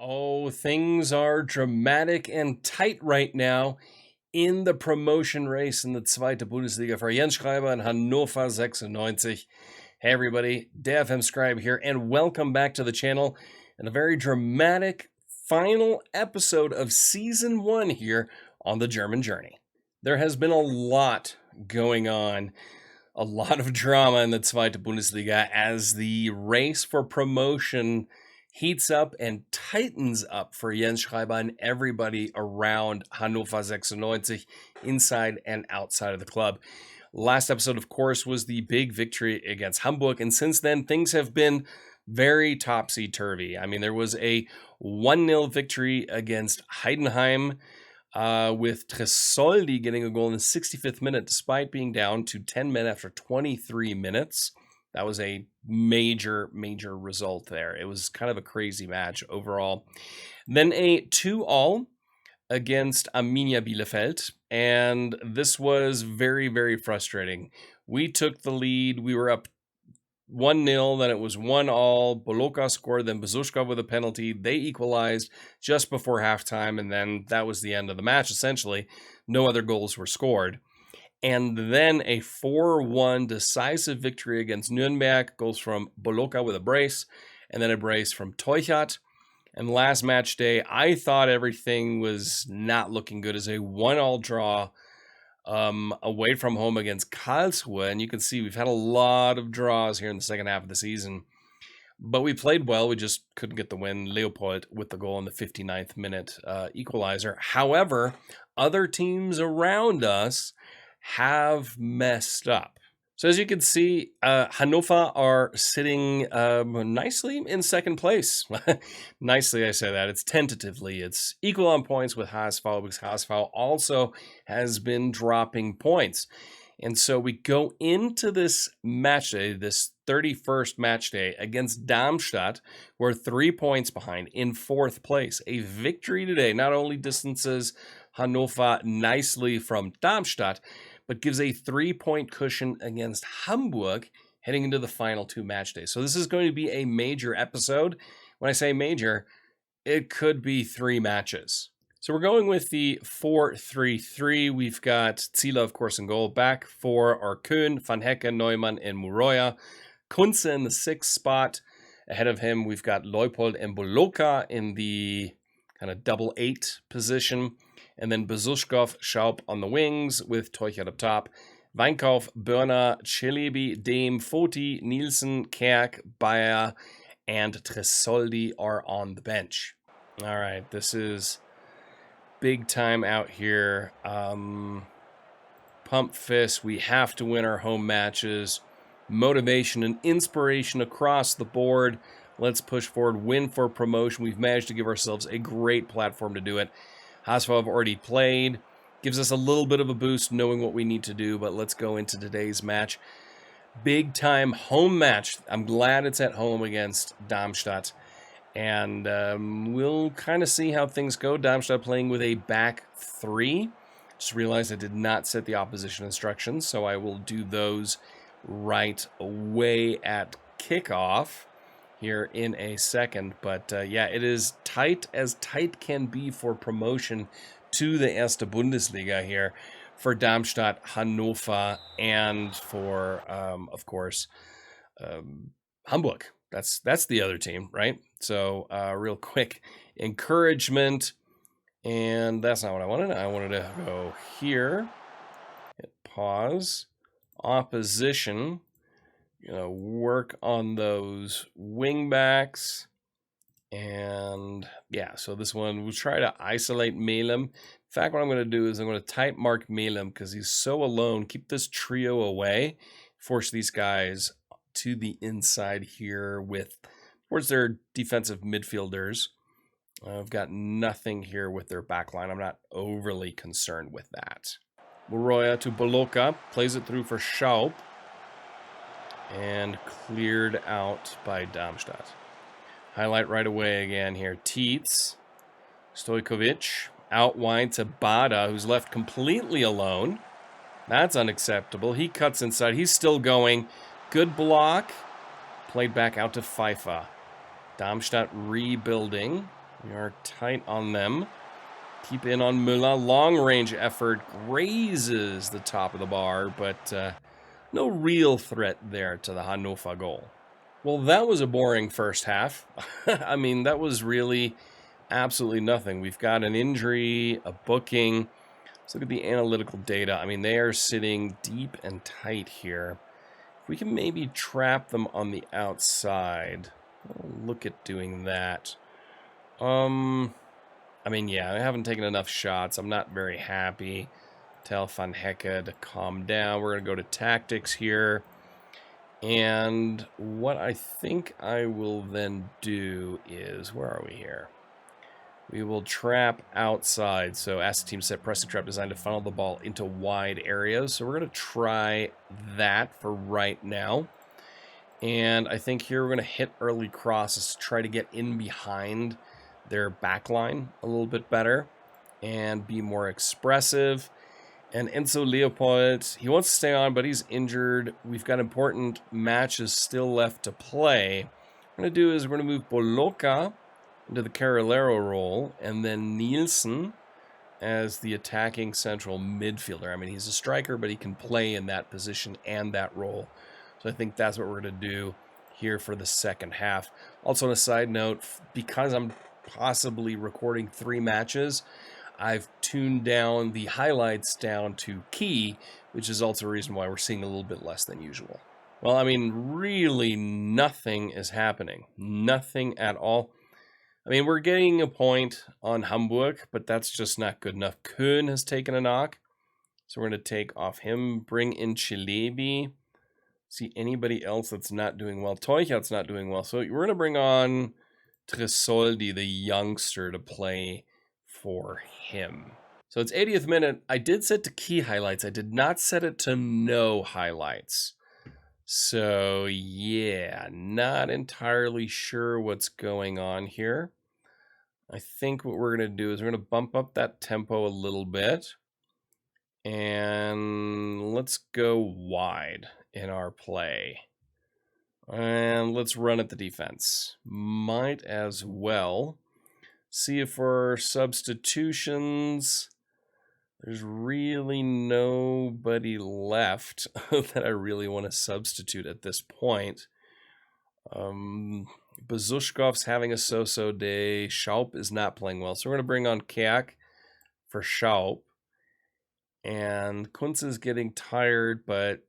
Oh, things are dramatic and tight right now in the promotion race in the zweite Bundesliga for Jens Schreiber and Hannover 96. Hey everybody, der FM Scribe here, and welcome back to the channel and a very dramatic final episode of Season 1 here on the German Journey. There has been a lot going on, a lot of drama in the zweite Bundesliga as the race for promotion heats up and tightens up for Jens Schreiber and everybody around Hannover 96, inside and outside of the club. Last episode, of course, was the big victory against Hamburg, and since then, things have been very topsy-turvy. I mean, there was a 1-0 victory against Heidenheim, with Tresoldi getting a goal in the 65th minute, despite being down to 10 men after 23 minutes. That was a major result there. It was kind of a crazy match overall. Then a 2-2 against Arminia Bielefeld, and this was very frustrating. We took the lead. We were up 1-0, then it was 1-1. Boloka scored, then Bezushka with a penalty. They equalized just before halftime, and then that was the end of the match, essentially. No other goals were scored. And then a 4-1 decisive victory against Nürnberg. Goals from Boloka with a brace, and then a brace from Teuchert. And last match day, I thought everything was not looking good as a 1-1 draw away from home against Karlsruhe. And you can see we've had a lot of draws here in the second half of the season. But we played well. We just couldn't get the win. Leopold with the goal in the 59th minute equalizer. However, other teams around us have messed up. So as you can see, Hannover are sitting nicely in second place. Nicely, I say that. It's tentatively. It's equal on points with HSV because HSV also has been dropping points. And so we go into this match day, this 31st match day against Darmstadt. We're 3 points behind in fourth place. A victory today not only distances Hannover nicely from Darmstadt, but gives a 3-point cushion against Hamburg heading into the final two match days. So this is going to be a major episode. When I say major, it could be 3 matches. So we're going with the 4-3-3. We've got Zieler, of course, in goal. Back 4 are Köhn, Van Hecke, Neumann, and Muroya. Kunze in the 6th spot. Ahead of him, we've got Leopold and Boloka in the kind of double 8 position. And then Bezushkov, Schaub on the wings with Teuchert up top. Weinkauf, Börner, Celebi, Dehm, Foti, Nielsen, Kerk, Bayer, and Tresoldi are on the bench. All right, this is big time out here. Pump fist. We have to win our home matches. Motivation and inspiration across the board. Let's push forward, win for promotion. We've managed to give ourselves a great platform to do it. HSV have already played. Gives us a little bit of a boost knowing what we need to do, but let's go into today's match. Big time home match. I'm glad it's at home against Darmstadt. And we'll kind of see how things go. Darmstadt playing with a back 3. Just realized I did not set the opposition instructions, so I will do those right away at kickoff here in a second. But yeah, it is tight as tight can be for promotion to the Erste Bundesliga here for Darmstadt, Hannover, and for, of course, Hamburg. That's the other team, right? So real quick encouragement, and that's not what I wanted. I wanted to go here, hit pause, opposition. Work on those wing backs. And yeah, so this one, we'll try to isolate Melem. In fact, what I'm going to do is I'm going to type mark Melem because he's so alone. Keep this trio away. Force these guys to the inside here with, towards their defensive midfielders. I've got nothing here with their back line. I'm not overly concerned with that. Muroya to Boloka. Plays it through for Schaub. And cleared out by Darmstadt. Highlight right away again here. Tietz, Stojkovic, out wide to Bada, who's left completely alone. That's unacceptable. He cuts inside. He's still going. Good block. Played back out to Pfeiffer. Darmstadt rebuilding. We are tight on them. Keep in on Müller. Long-range effort grazes the top of the bar, but no real threat there to the Hannover goal. Well, that was a boring first half. I mean, that was really absolutely nothing. We've got an injury, a booking. Let's look at the analytical data. I mean, they are sitting deep and tight here. We can maybe trap them on the outside. I'll look at doing that. I mean, yeah, I haven't taken enough shots. I'm not very happy. Tell Van Hecke to calm down. We're going to go to tactics here. And what I think I will then do is, where are we here? We will trap outside. So ask the team set pressing trap designed to funnel the ball into wide areas. So we're going to try that for right now. And I think here we're going to hit early crosses to try to get in behind their back line a little bit better and be more expressive. And Enzo Leopold, he wants to stay on, but he's injured. We've got important matches still left to play. What we're going to do is we're going to move Boloka into the Carolero role, and then Nielsen as the attacking central midfielder. I mean, he's a striker, but he can play in that position and that role. So I think that's what we're going to do here for the second half. Also, on a side note, because I'm possibly recording 3 matches, I've tuned down the highlights down to key, which is also a reason why we're seeing a little bit less than usual. Well, I mean, really nothing is happening. Nothing at all. I mean, we're getting a point on Hamburg, but that's just not good enough. Kuhn has taken a knock, so we're going to take off him, bring in Chilebi. See anybody else that's not doing well. Teuchert's not doing well, so we're going to bring on Tresoldi, the youngster, to play for him. So it's 80th minute. I did set to key highlights. I did not set it to no highlights. So yeah, not entirely sure what's going on here. I think what we're going to do is we're going to bump up that tempo a little bit. And let's go wide in our play. And let's run at the defense. Might as well see if for substitutions, there's really nobody left that I really want to substitute at this point. Bezushkov's having a so-so day. Schaub is not playing well. So we're going to bring on Keak for Schaub. And Kunz is getting tired, but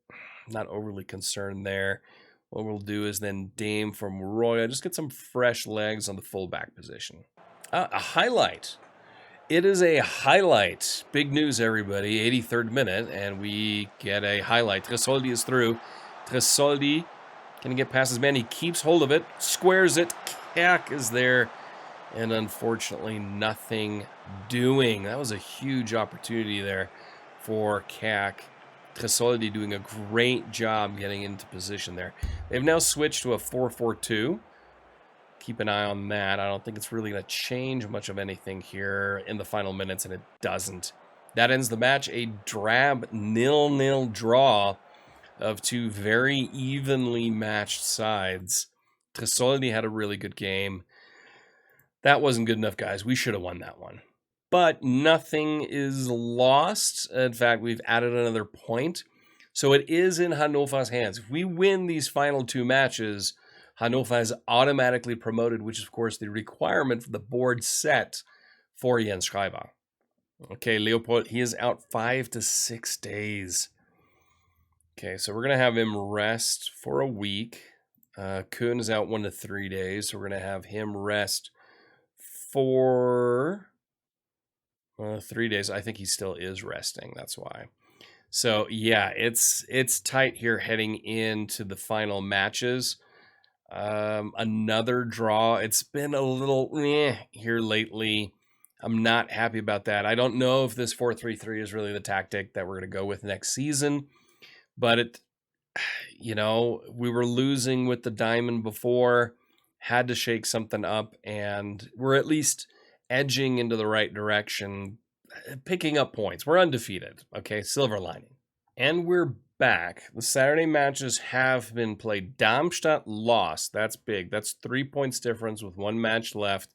not overly concerned there. What we'll do is then Dame from Roya. Just get some fresh legs on the fullback position. A highlight. It is a highlight. Big news, everybody. 83rd minute, and we get a highlight. Tresoldi is through. Tresoldi can get past his man. He keeps hold of it, squares it. Keak is there, and unfortunately, nothing doing. That was a huge opportunity there for Keak. Tresoldi doing a great job getting into position there. They've now switched to a 4-4-2. Keep an eye on that. I don't think it's really going to change much of anything here in the final minutes, and it doesn't. That ends the match. A drab 0-0 draw of 2 very evenly matched sides. Tresoldi had a really good game. That wasn't good enough, guys. We should have won that one. But nothing is lost. In fact, we've added another point. So it is in Hannover's hands. If we win these final 2 matches, Hannover is automatically promoted, which is, of course, the requirement for the board set for Jens Schreiber. Okay, Leopold, he is out 5 to 6 days. Okay, so we're going to have him rest for a week. Kuhn is out 1 to 3 days, so we're going to have him rest for 3 days. I think he still is resting, that's why. So, yeah, it's tight here heading into the final matches. Another draw. It's been a little here lately. I'm not happy about that. I don't know if this 4-3-3 is really the tactic that we're going to go with next season, but we were losing with the diamond before, had to shake something up, and we're at least edging into the right direction, picking up points. We're undefeated. Okay, silver lining. And we're back. The Saturday matches have been played. Darmstadt lost. That's big. That's 3 points difference with 1 match left.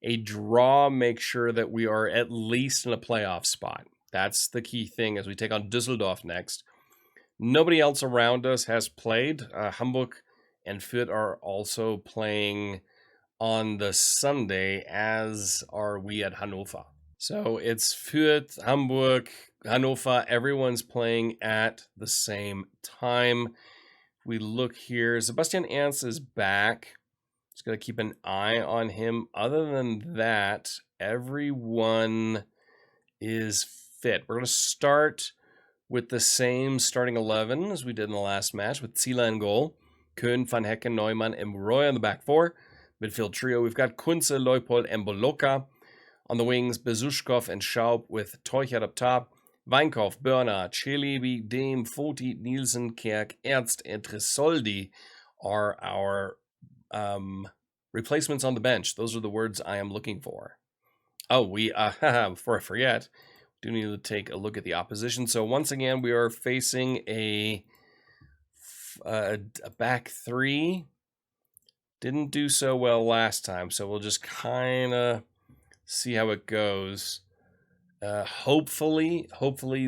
A draw makes sure that we are at least in a playoff spot. That's the key thing as we take on Dusseldorf next. Nobody else around us has played. Hamburg and Fürth are also playing on the Sunday, as are we at Hannover. So it's Fürth, Hamburg, Hannover. Everyone's playing at the same time. We look here. Sebastian Ernst is back. Just got to keep an eye on him. Other than that, everyone is fit. We're going to start with the same starting 11 as we did in the last match, with Zieler in goal, Köhn, Van Hecken, Neumann, and Roy on the back four. Midfield trio, we've got Kunze, Leupold, and Boloka. On the wings, Besushkov and Schaub, with Teuchert up top. Weinkauf, Börner, Celebi, Dehm, Foti, Nielsen, Kerk, Ernst, and Tresoldi are our replacements on the bench. Those are the words I am looking for. Oh, we, before I forget, do need to take a look at the opposition. So once again, we are facing a back three. Didn't do so well last time, so we'll just kind of see how it goes. Hopefully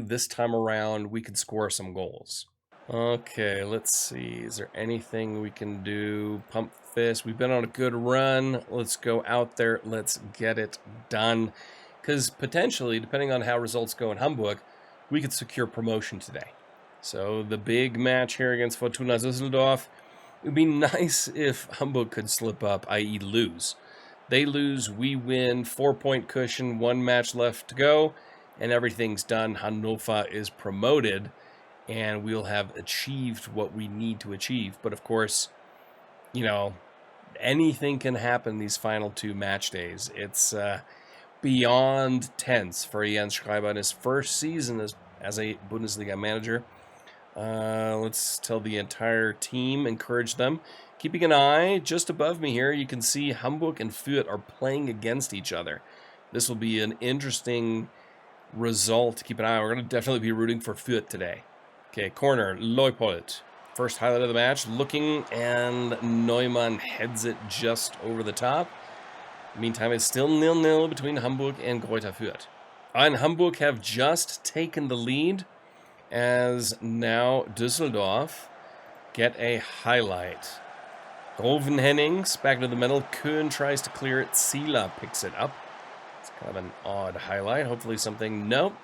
this time around we can score some goals. Okay, let's see. Is there anything we can do? Pump fist. We've been on a good run. Let's go out there. Let's get it done. Because potentially, depending on how results go in Hamburg, we could secure promotion today. So the big match here against Fortuna Düsseldorf. It would be nice if Hamburg could slip up, i.e. lose. They lose, we win, 4-point cushion, 1 match left to go, and everything's done. Hannover is promoted, and we'll have achieved what we need to achieve. But of course, you know, anything can happen these final 2 match days. It's beyond tense for Jens Scribe in his first season as a Bundesliga manager. Let's tell the entire team, encourage them. Keeping an eye just above me here, you can see Hamburg and Fürth are playing against each other. This will be an interesting result to keep an eye on. We're going to definitely be rooting for Fürth today. Okay, corner, Leupold. First highlight of the match, looking, and Neumann heads it just over the top. Meantime, it's still 0-0 between Hamburg and Greuther Fürth. And Hamburg have just taken the lead, as now Düsseldorf get a highlight. Roven Hennings back into the middle. Köhn tries to clear it. Zieler picks it up. It's kind of an odd highlight. Hopefully something... Nope,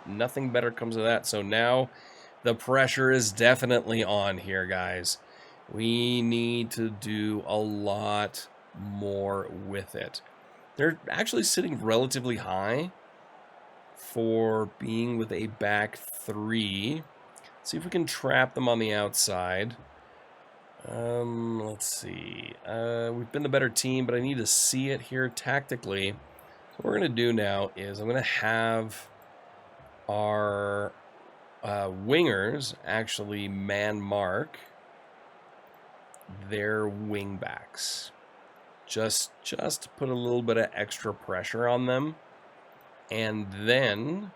nothing better comes of that. So now the pressure is definitely on here, guys. We need to do a lot more with it. They're actually sitting relatively high for being with a back three. See if we can trap them on the outside. Let's see. We've been the better team, but I need to see it here tactically. So what we're going to do now is I'm going to have our wingers actually man mark their wing backs. Just to put a little bit of extra pressure on them. And then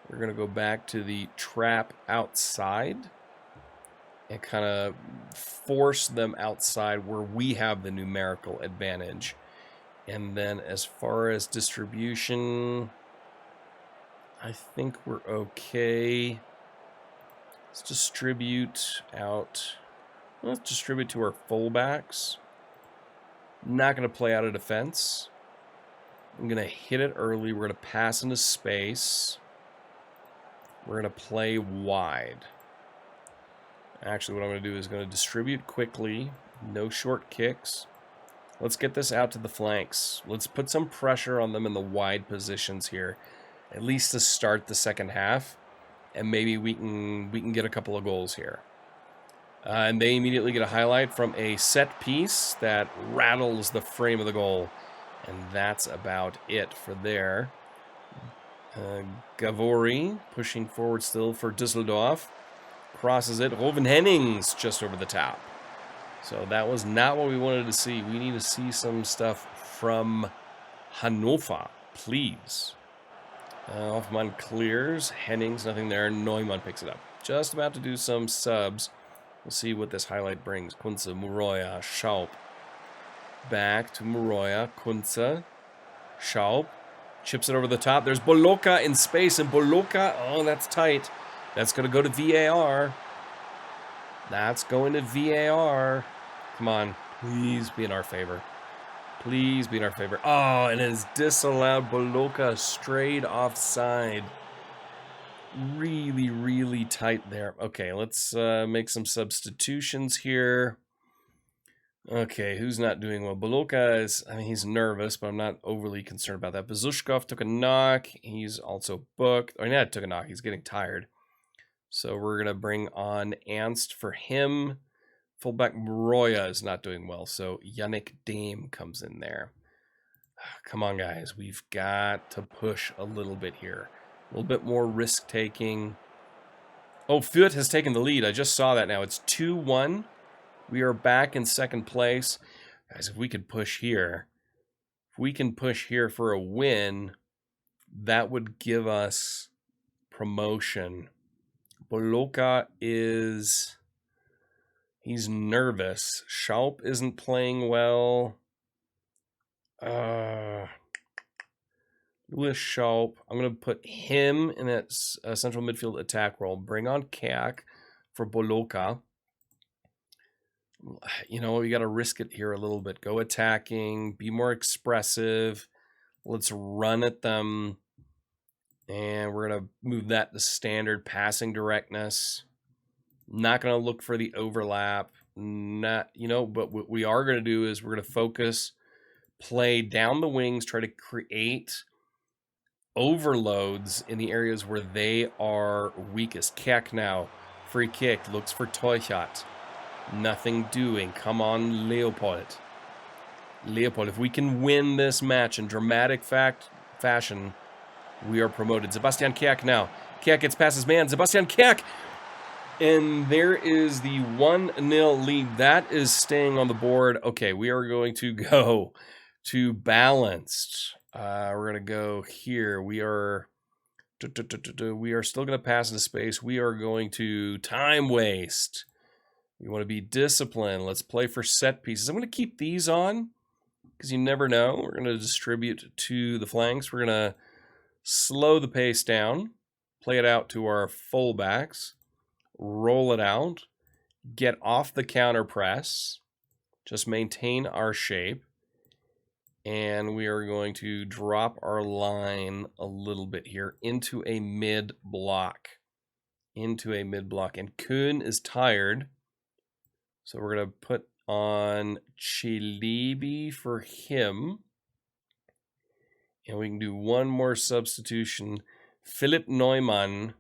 we're going to go back to the trap outside and kind of force them outside where we have the numerical advantage. And then as far as distribution, I think we're okay. Let's distribute out. Let's distribute to our fullbacks. Not going to play out of defense. I'm going to hit it early. We're going to pass into space. We're going to play wide. Actually, what I'm going to do is going to distribute quickly. No short kicks. Let's get this out to the flanks. Let's put some pressure on them in the wide positions here, at least to start the second half. And maybe we can get a couple of goals here. And they immediately get a highlight from a set piece that rattles the frame of the goal. And that's about it for there. Gavori pushing forward still for Düsseldorf. Crosses it. Roven Hennings just over the top. So that was not what we wanted to see. We need to see some stuff from Hannover, please. Hoffmann clears. Hennings, nothing there. Neumann picks it up. Just about to do some subs. We'll see what this highlight brings. Kunze, Muroya, Schaub. Back to Muroya, Kunze. Schaub chips it over the top. There's Boloka in space, and Boloka, oh, that's tight. That's going to go to VAR. That's going to VAR. Come on, please be in our favor. Please be in our favor. Oh, and it is disallowed. Boloka straight offside. Really, really tight there. Okay, let's make some substitutions here. Okay, who's not doing well? Boloka is, I mean, he's nervous, but I'm not overly concerned about that. Bezushkov took a knock. He's also booked. Oh, yeah, took a knock. He's getting tired. So we're going to bring on Ernst for him. Fullback Mroya is not doing well, so Yannick Dame comes in there. Come on, guys. We've got to push a little bit here. A little bit more risk-taking. Oh, Fürth has taken the lead. I just saw that now. It's 2-1. We are back in second place. Guys, if we could push here, if we can push here for a win, that would give us promotion. Boloka is... he's nervous. Schaub isn't playing well. Louis Schaub. I'm going to put him in that central midfield attack role. Bring on Kak for Boloka. You know, we got to risk it here a little bit. Go attacking. Be more expressive. Let's run at them. And we're going to move that to standard passing directness. Not going to look for the overlap. Not, you know, but what we are going to do is we're going to focus, play down the wings, try to create overloads in the areas where they are weakest. Kek now, free kick, looks for Teuchat. Nothing doing. Come on, Leopold. Leopold, if we can win this match in dramatic fashion, we are promoted. Sebastian Kek now. Kek gets past his man. Sebastian Kek! And there is the 1-0 lead. That is staying on the board. Okay, we are going to go to balanced. We're going to go here. We are still going to pass into space. We are going to time waste. We want to be disciplined. Let's play for set pieces. I'm going to keep these on because you never know. We're going to distribute to the flanks. We're going to slow the pace down, play it out to our fullbacks, roll it out, get off the counter press, just maintain our shape, and we are going to drop our line a little bit here into a mid block. And Kuhn is tired. So we're going to put on Chilebi for him. And we can do one more substitution. Philipp Neumann.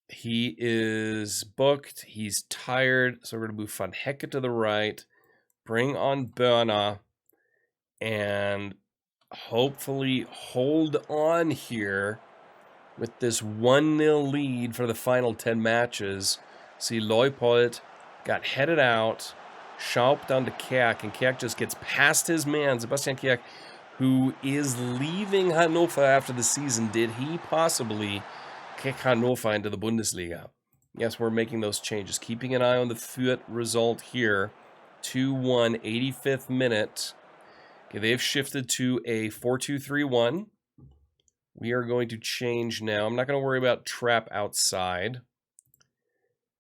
He is booked. He's tired. So we're going to move Van Hecke to the right. Bring on Berna. And hopefully hold on here with this 1-0 lead for the final 10 matches. See, Leupold got headed out. Schaub down to Kerk, and Kerk just gets past his man, Sebastian Kerk, who is leaving Hannover after the season. Did he possibly kick Hannover into the Bundesliga? Yes, we're making those changes. Keeping an eye on the Fürth result here. 2-1, 85th minute. Okay, they've shifted to a 4-2-3-1. We are going to change now. I'm not going to worry about trap outside.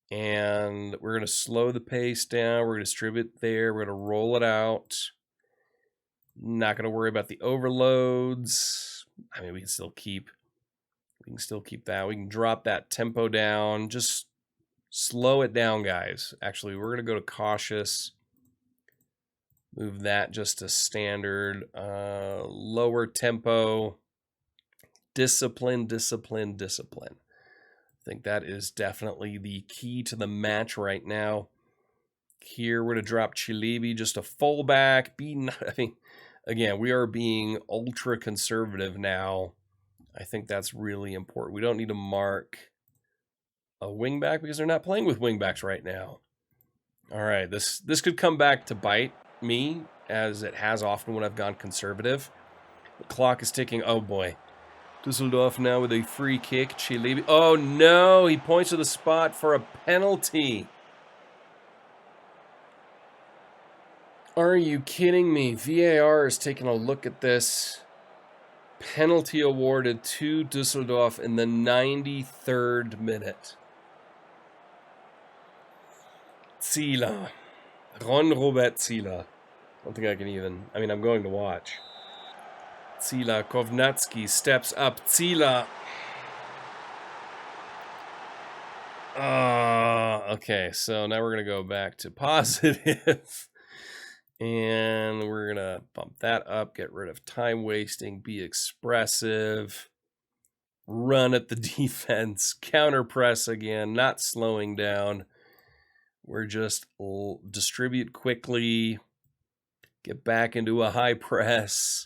And we're going to slow the pace down. We're going to distribute there. We're going to roll it out. Not going to worry about the overloads. I mean, we can still keep that. We can drop that tempo down. Just slow it down, guys. Actually, we're going to go to cautious. Move that just to standard. Lower tempo. Discipline. I think that is definitely the key to the match right now. Here we're going to drop Chilebi, just a fullback. I mean, again, we are being ultra conservative now. I think that's really important. We don't need to mark a wingback because they're not playing with wingbacks right now. All right, this could come back to bite me, as it has often when I've gone conservative. The clock is ticking. Oh boy. Dusseldorf now with a free kick. Chilebi. Oh no, he points to the spot for a penalty. Are you kidding me? VAR is taking a look at this. Penalty awarded to Dusseldorf in the 93rd minute. Zieler. Ron-Robert Zieler. I don't think I can even... I mean, I'm going to watch. Zieler. Kovnatski steps up. Zieler. Okay, so now we're going to go back to positive. And we're going to bump that up, get rid of time wasting, be expressive, run at the defense, counter press again, not slowing down. We're just distribute quickly, get back into a high press.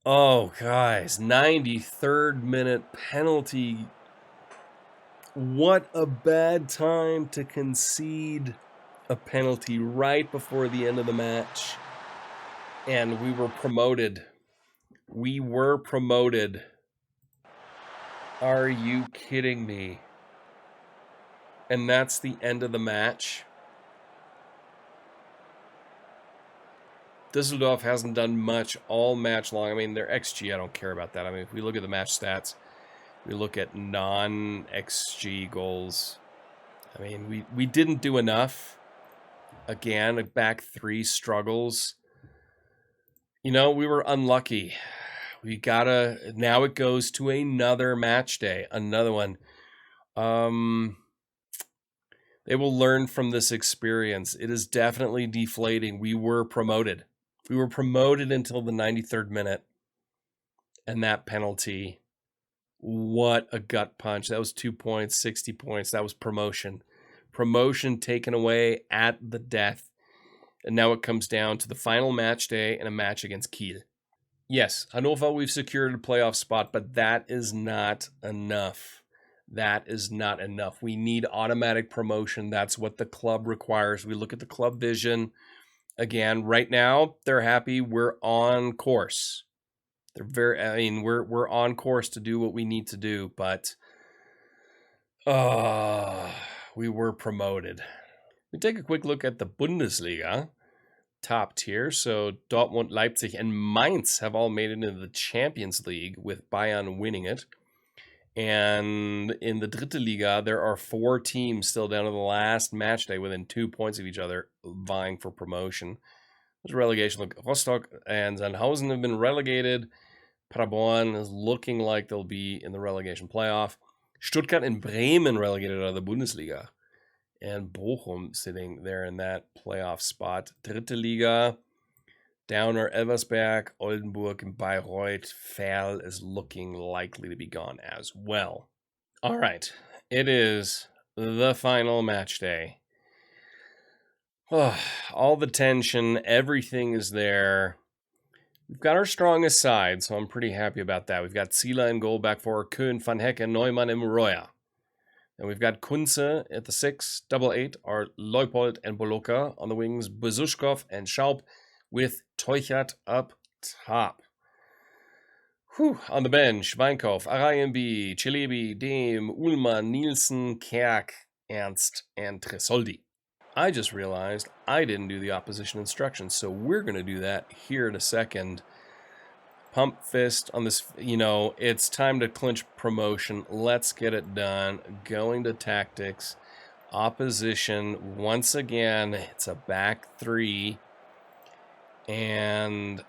Oh, guys, 93rd minute penalty. What a bad time to concede a penalty right before the end of the match. And we were promoted. We were promoted. Are you kidding me? And that's the end of the match. Dusseldorf hasn't done much all match long. I mean, their XG, I don't care about that. I mean, if we look at the match stats, we look at non-XG goals. I mean, we didn't do enough. Again, back three struggles. You know, we were unlucky. We gotta... Now it goes to another match day. Another one. They will learn from this experience. It is definitely deflating. We were promoted. We were promoted until the 93rd minute. And that penalty... What a gut punch. That was 2 points, 60 points. That was promotion. Promotion taken away at the death. And now it comes down to the final match day and a match against Kiel. Yes, Hannover, we've secured a playoff spot, but that is not enough. That is not enough. We need automatic promotion. That's what the club requires. We look at the club vision. Again, right now, they're happy. We're on course. We're on course to do what we need to do, but we were promoted. We take a quick look at the Bundesliga top tier. So Dortmund, Leipzig, and Mainz have all made it into the Champions League with Bayern winning it. And in the Dritte Liga, there are 4 teams still down to the last match day within 2 points of each other vying for promotion. There's relegation. Look, Rostock and Sandhausen have been relegated. Paderborn is looking like they'll be in the relegation playoff. Stuttgart and Bremen relegated out of the Bundesliga. And Bochum sitting there in that playoff spot. Dritte Liga, down are Elversberg, Oldenburg, and Bayreuth. Ferl is looking likely to be gone as well. All right, it is the final match day. Oh, all the tension, everything is there. We've got our strongest side, so I'm pretty happy about that. We've got Zieler in goal, back four, Köhn, Van Hecken, Neumann, and Roya. And we've got Kunze at the 6, double 8 are Leupold and Boloka on the wings, Bezushkov and Schaub with Teuchert up top. On the bench, Weinkopf, Arayembi, Celebi, Dehm, Ullmann, Nielsen, Kerk, Ernst, and Tresoldi. I just realized I didn't do the opposition instructions, so we're going to do that here in a second. Pump fist on this, it's time to clinch promotion. Let's get it done. Going to tactics. Opposition, once again, it's a back 3. And,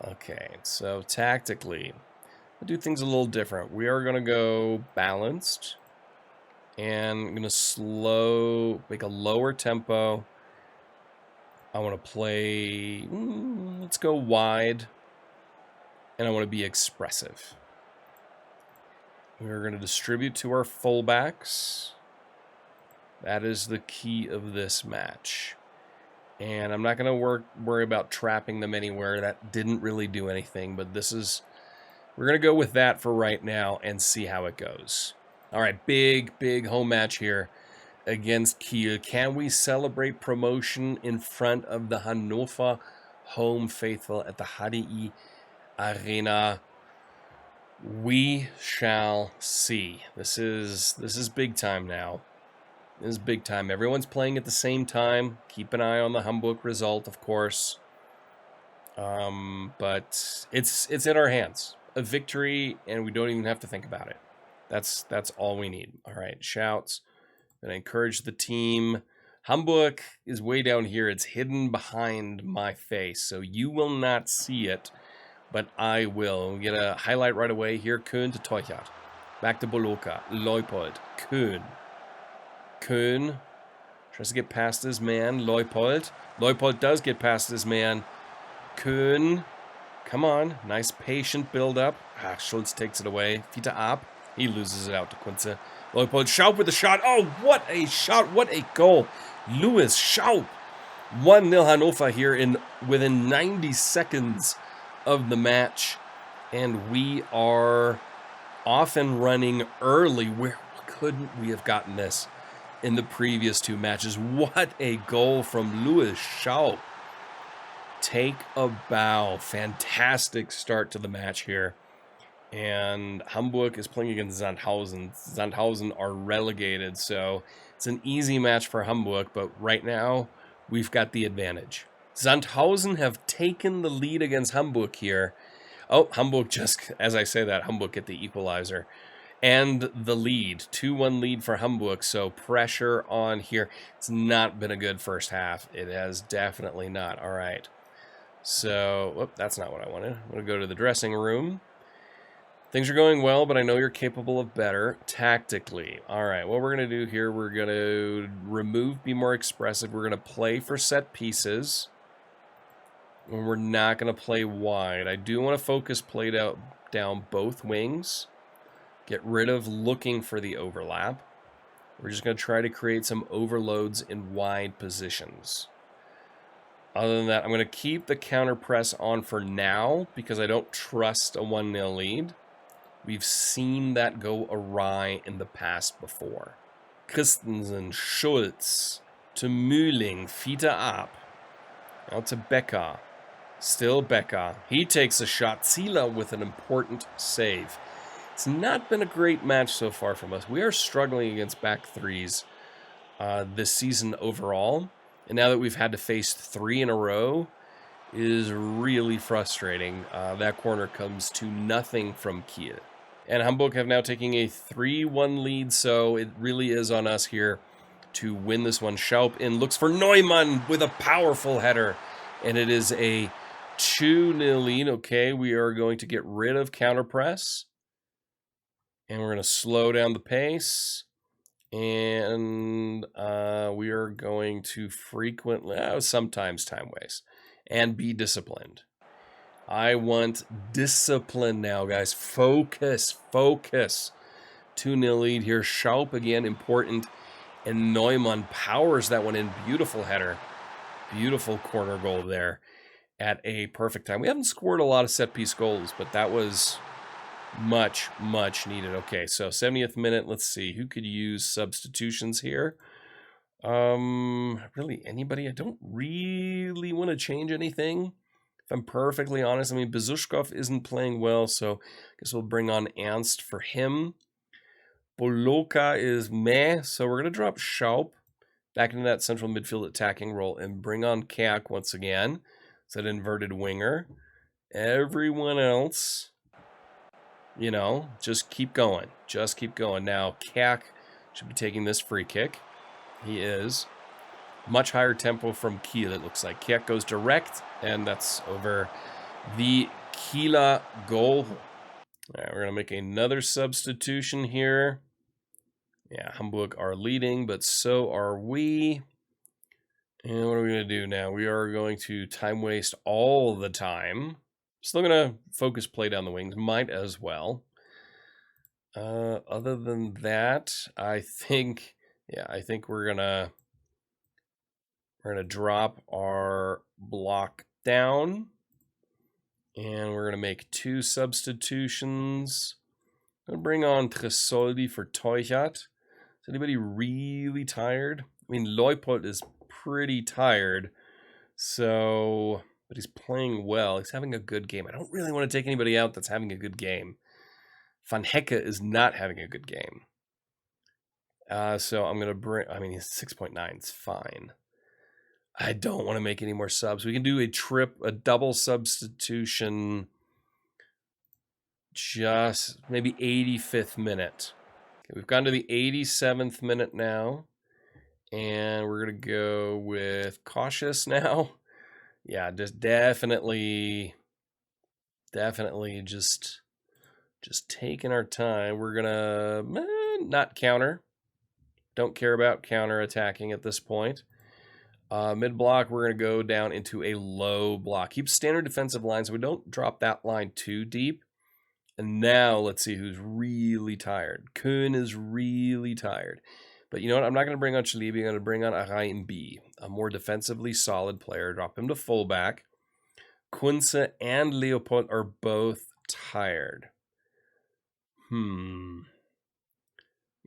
okay, so tactically, I'll do things a little different. We are going to go balanced. And I'm going to make a lower tempo. I want to play, let's go wide. And I want to be expressive. We're going to distribute to our fullbacks. That is the key of this match. And I'm not going to worry about trapping them anywhere. That didn't really do anything. But we're going to go with that for right now and see how it goes. All right, big home match here against Kiel. Can we celebrate promotion in front of the Hannover home faithful at the HDI Arena? We shall see. This is big time now. This is big time. Everyone's playing at the same time. Keep an eye on the Hamburg result, of course. But it's in our hands. A victory, and we don't even have to think about it. That's all we need. All right, shouts. And I encourage the team. Hamburg is way down here. It's hidden behind my face, so you will not see it, but I will. We get a highlight right away here. Köhn to Teuchert. Back to Boloka. Leupold. Köhn. Köhn tries to get past his man. Leupold. Leupold does get past his man. Köhn. Come on. Nice patient build-up. Schulz takes it away. Vita Ab. He loses it out to Kunze. Leupold. Schaub with the shot. Oh, what a shot. What a goal. Louis Schaub. 1-0 Hannover here within 90 seconds of the match. And we are off and running early. Where couldn't we have gotten this in the previous two matches? What a goal from Louis Schaub. Take a bow. Fantastic start to the match here. And Hamburg is playing against Sandhausen. Sandhausen are relegated, so it's an easy match for Hamburg, but right now we've got the advantage. Sandhausen have taken the lead against Hamburg here. Oh, Hamburg just, as I say that, Hamburg get the equalizer. And the lead, 2-1 lead for Hamburg, so pressure on here. It's not been a good first half. It has definitely not. All right. So, whoop, that's not what I wanted. I'm going to go to the dressing room. Things are going well, but I know you're capable of better tactically. All right, what we're going to do here, we're going to remove, be more expressive. We're going to play for set pieces. And we're not going to play wide. I do want to focus play down both wings. Get rid of looking for the overlap. We're just going to try to create some overloads in wide positions. Other than that, I'm going to keep the counter press on for now because I don't trust a 1-0 lead. We've seen that go awry in the past before. Christensen, Schulz, to Mühling, Vita Ab. Now to Becker. Still Becker. He takes a shot. Zieler with an important save. It's not been a great match so far from us. We are struggling against back threes this season overall. And now that we've had to face 3 in a row, is really frustrating. That corner comes to nothing from Kiel. And Hamburg have now taken a 3-1 lead, so it really is on us here to win this one. Schaub in, looks for Neumann with a powerful header. And it is a 2-0 lead. Okay, we are going to get rid of counter press. And we're going to slow down the pace. And we are going to frequently, sometimes time waste, and be disciplined. I want discipline now, guys. Focus. 2-0 lead here. Schaub again, important. And Neumann powers that one in. Beautiful header. Beautiful corner goal there at a perfect time. We haven't scored a lot of set-piece goals, but that was much needed. Okay, so 70th minute. Let's see. Who could use substitutions here? Really anybody? I don't really want to change anything. If I'm perfectly honest, I mean, Bezushkov isn't playing well, so I guess we'll bring on Ernst for him. Boloka is meh, so we're going to drop Schaub back into that central midfield attacking role and bring on Kak once again. It's an inverted winger. Everyone else, you know, just keep going. Just keep going. Now, Kak should be taking this free kick. He is. Much higher tempo from Kiel, it looks like. Kak goes direct, and that's over the Kieler goal. All right, we're going to make another substitution here. Yeah, Hamburg are leading, but so are we. And what are we going to do now? We are going to time waste all the time. Still going to focus play down the wings. Might as well. Other than that, I think we're going to drop our block down. And we're going to make 2 substitutions. I'm going to bring on Tresoldi for Teuchert. Is anybody really tired? I mean, Leupold is pretty tired. So, but he's playing well. He's having a good game. I don't really want to take anybody out that's having a good game. Van Hecke is not having a good game. So I'm going to bring, I mean, he's 6.9. It's fine. I don't want to make any more subs. We can do a double substitution, just maybe 85th minute. Okay, we've gone to the 87th minute now, and we're going to go with cautious now. Yeah, just definitely just taking our time. We're going to not counter. Don't care about counter attacking at this point. Mid block, we're going to go down into a low block. Keep standard defensive line so we don't drop that line too deep. And now let's see who's really tired. Kuhn is really tired. But you know what? I'm not going to bring on Shalibi. I'm going to bring on Arai B, a more defensively solid player. Drop him to fullback. Kunze and Leopold are both tired. You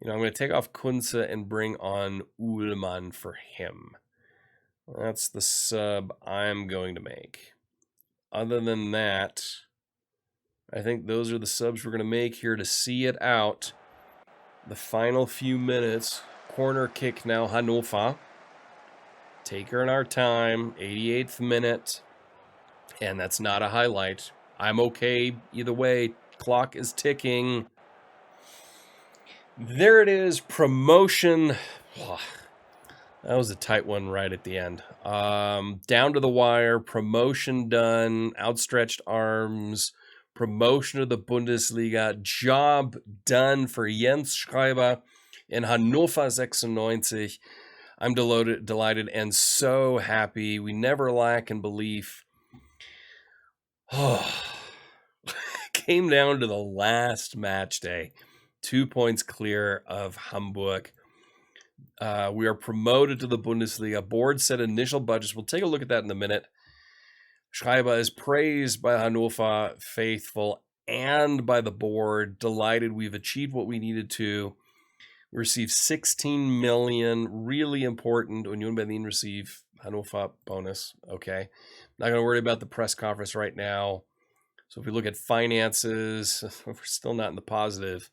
know, I'm going to take off Kunze and bring on Ullmann for him. That's the sub I'm going to make. Other than that, I think those are the subs we're going to make here to see it out. The final few minutes. Corner kick now, Hannover. Taking our time, 88th minute. And that's not a highlight. I'm okay either way. Clock is ticking. There it is, promotion. That was a tight one right at the end. Down to the wire, promotion done, outstretched arms, promotion of the Bundesliga, job done for Jens Schreiber in Hannover 96. I'm delighted and so happy. We never lack in belief. Came down to the last match day. 2 points clear of Hamburg. We are promoted to the Bundesliga. Board set initial budgets. We'll take a look at that in a minute. Schreiber is praised by Hannover faithful and by the board. Delighted we've achieved what we needed to. We received 16 million. Really important. Union Berlin receive Hannover bonus. Okay. Not going to worry about the press conference right now. So if we look at finances, we're still not in the positive.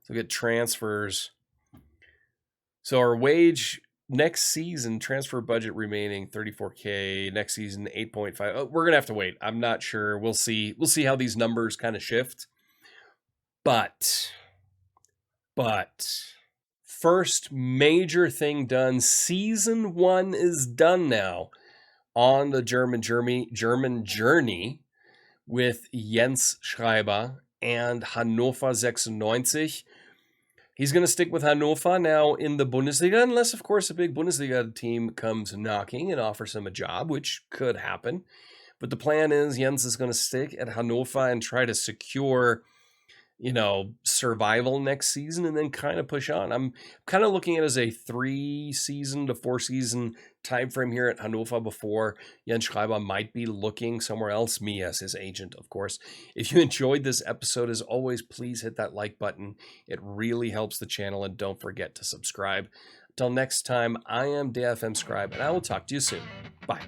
Look at transfers. So our wage next season, transfer budget remaining 34K. Next season 8.5. Oh, we're gonna have to wait. I'm not sure. We'll see. We'll see how these numbers kind of shift. But first major thing done. Season 1 is done now on the German journey with Jens Schreiber and Hannover 96. He's going to stick with Hannover now in the Bundesliga, unless, of course, a big Bundesliga team comes knocking and offers him a job, which could happen. But the plan is Jens is going to stick at Hannover and try to secure, survival next season and then kind of push on. I'm kind of looking at it as a 3-season to 4-season time frame here at Hannover before Jens Schreiber might be looking somewhere else, me as his agent, of course. If you enjoyed this episode, as always, please hit that like button. It really helps the channel, and don't forget to subscribe. Until next time, I am FM Scribe, and I will talk to you soon. Bye.